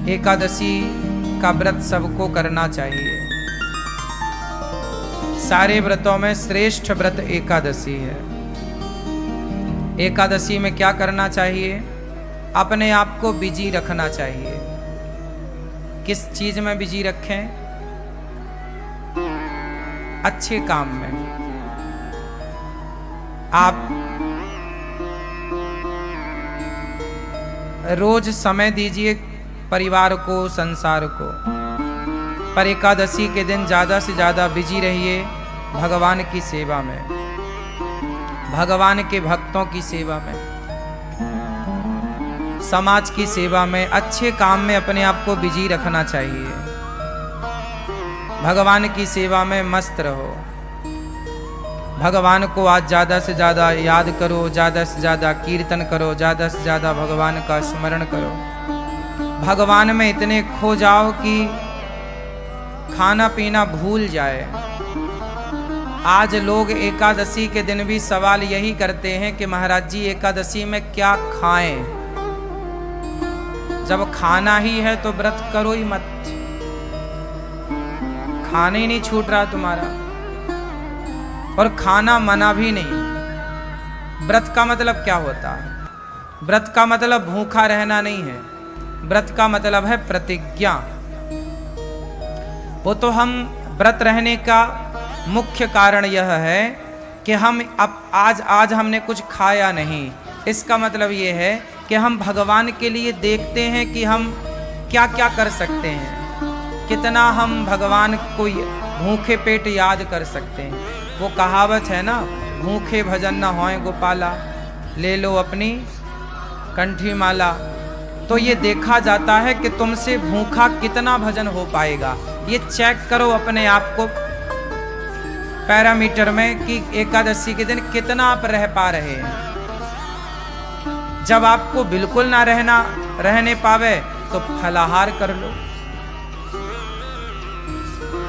एकादशी का व्रत सबको करना चाहिए। सारे व्रतों में श्रेष्ठ व्रत एकादशी है। एकादशी में क्या करना चाहिए? अपने आप को बिजी रखना चाहिए। किस चीज में बिजी रखें? अच्छे काम में। आप रोज समय दीजिए परिवार को, संसार को, पर एकादशी के दिन ज्यादा से ज्यादा बिजी रहिए भगवान की सेवा में, भगवान के भक्तों की सेवा में, समाज की सेवा में, अच्छे काम में अपने आप को बिजी रखना चाहिए। भगवान की सेवा में मस्त रहो। भगवान को आज ज्यादा से ज्यादा याद करो, ज्यादा से ज्यादा कीर्तन करो, ज्यादा से ज्यादा भगवान का स्मरण करो। भगवान में इतने खो जाओ कि खाना पीना भूल जाए। आज लोग एकादशी के दिन भी सवाल यही करते हैं कि महाराज जी एकादशी में क्या खाएं? जब खाना ही है तो व्रत करो ही मत। खाना ही नहीं छूट रहा तुम्हारा, और खाना मना भी नहीं। व्रत का मतलब क्या होता है? व्रत का मतलब भूखा रहना नहीं है। व्रत का मतलब है प्रतिज्ञा। वो तो हम व्रत रहने का मुख्य कारण यह है कि हम अब आज हमने कुछ खाया नहीं। इसका मतलब ये है कि हम भगवान के लिए देखते हैं कि हम क्या क्या कर सकते हैं, कितना हम भगवान को भूखे पेट याद कर सकते हैं। वो कहावत है ना, भूखे भजन न होए गोपाला, ले लो अपनी कंठी माला। तो ये देखा जाता है कि तुमसे भूखा कितना भजन हो पाएगा। ये चेक करो अपने आप को पैरामीटर में कि एकादशी के दिन कितना आप रह पा रहे हैं। जब आपको बिल्कुल ना रहने पावे तो फलाहार कर लो।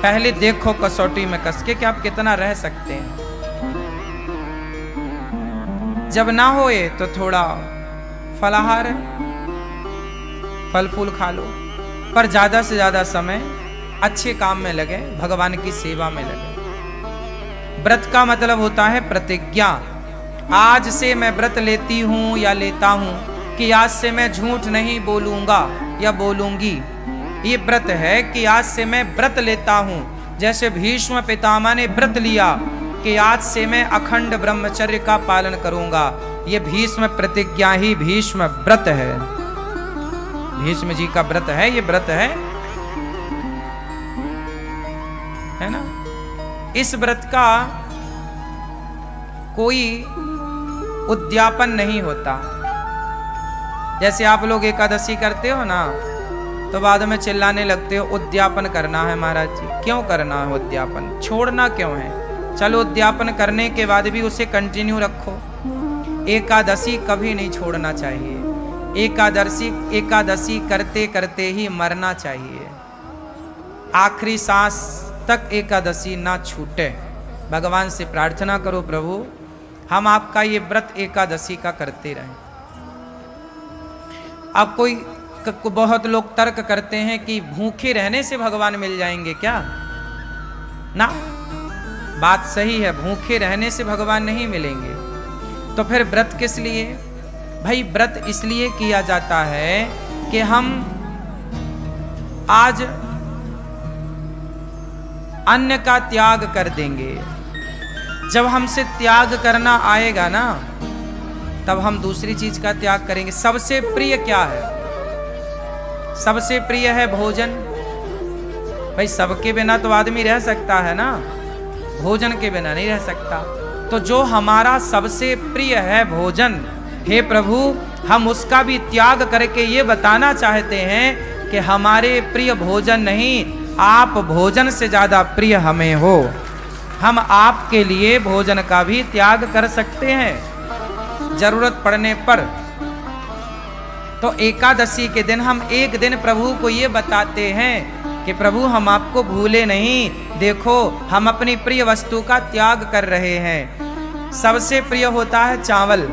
पहले देखो कसौटी में कस के कि आप कितना रह सकते हैं। जब ना होए तो थोड़ा फलाहार है, फल फूल खा लो, पर ज्यादा से ज्यादा समय अच्छे काम में लगे, भगवान की सेवा में लगे। व्रत का मतलब होता है प्रतिज्ञा। आज से मैं व्रत लेती हूं या लेता हूं कि आज से मैं झूठ नहीं बोलूंगा या बोलूंगी। ये व्रत है कि आज से मैं व्रत लेता हूं। जैसे भीष्म पितामह ने व्रत लिया कि आज से मैं अखंड ब्रह्मचर्य का पालन करूंगा। ये भीष्म प्रतिज्ञा ही भीष्म व्रत है। भीष्म जी का व्रत है, ये व्रत है ना। इस व्रत का कोई उद्यापन नहीं होता। जैसे आप लोग एकादशी करते हो ना, तो बाद में चिल्लाने लगते हो उद्यापन करना है महाराज जी। क्यों करना है उद्यापन? छोड़ना क्यों है? चलो उद्यापन करने के बाद भी उसे कंटिन्यू रखो। एकादशी कभी नहीं छोड़ना चाहिए। एकादशी करते करते ही मरना चाहिए। आखिरी सांस तक एकादशी ना छूटे। भगवान से प्रार्थना करो, प्रभु हम आपका ये व्रत एकादशी का करते रहें। अब बहुत लोग तर्क करते हैं कि भूखे रहने से भगवान मिल जाएंगे क्या? ना, बात सही है, भूखे रहने से भगवान नहीं मिलेंगे। तो फिर व्रत किस लिए? भाई व्रत इसलिए किया जाता है कि हम आज अन्न का त्याग कर देंगे। जब हमसे त्याग करना आएगा ना, तब हम दूसरी चीज का त्याग करेंगे। सबसे प्रिय क्या है? सबसे प्रिय है भोजन। भाई सबके बिना तो आदमी रह सकता है ना, भोजन के बिना नहीं रह सकता। तो जो हमारा सबसे प्रिय है भोजन, हे प्रभु हम उसका भी त्याग करके ये बताना चाहते हैं कि हमारे प्रिय भोजन नहीं, आप भोजन से ज्यादा प्रिय हमें हो। हम आपके लिए भोजन का भी त्याग कर सकते हैं जरूरत पड़ने पर। तो एकादशी के दिन हम एक दिन प्रभु को ये बताते हैं कि प्रभु हम आपको भूले नहीं, देखो हम अपनी प्रिय वस्तु का त्याग कर रहे हैं। सबसे प्रिय होता है चावल।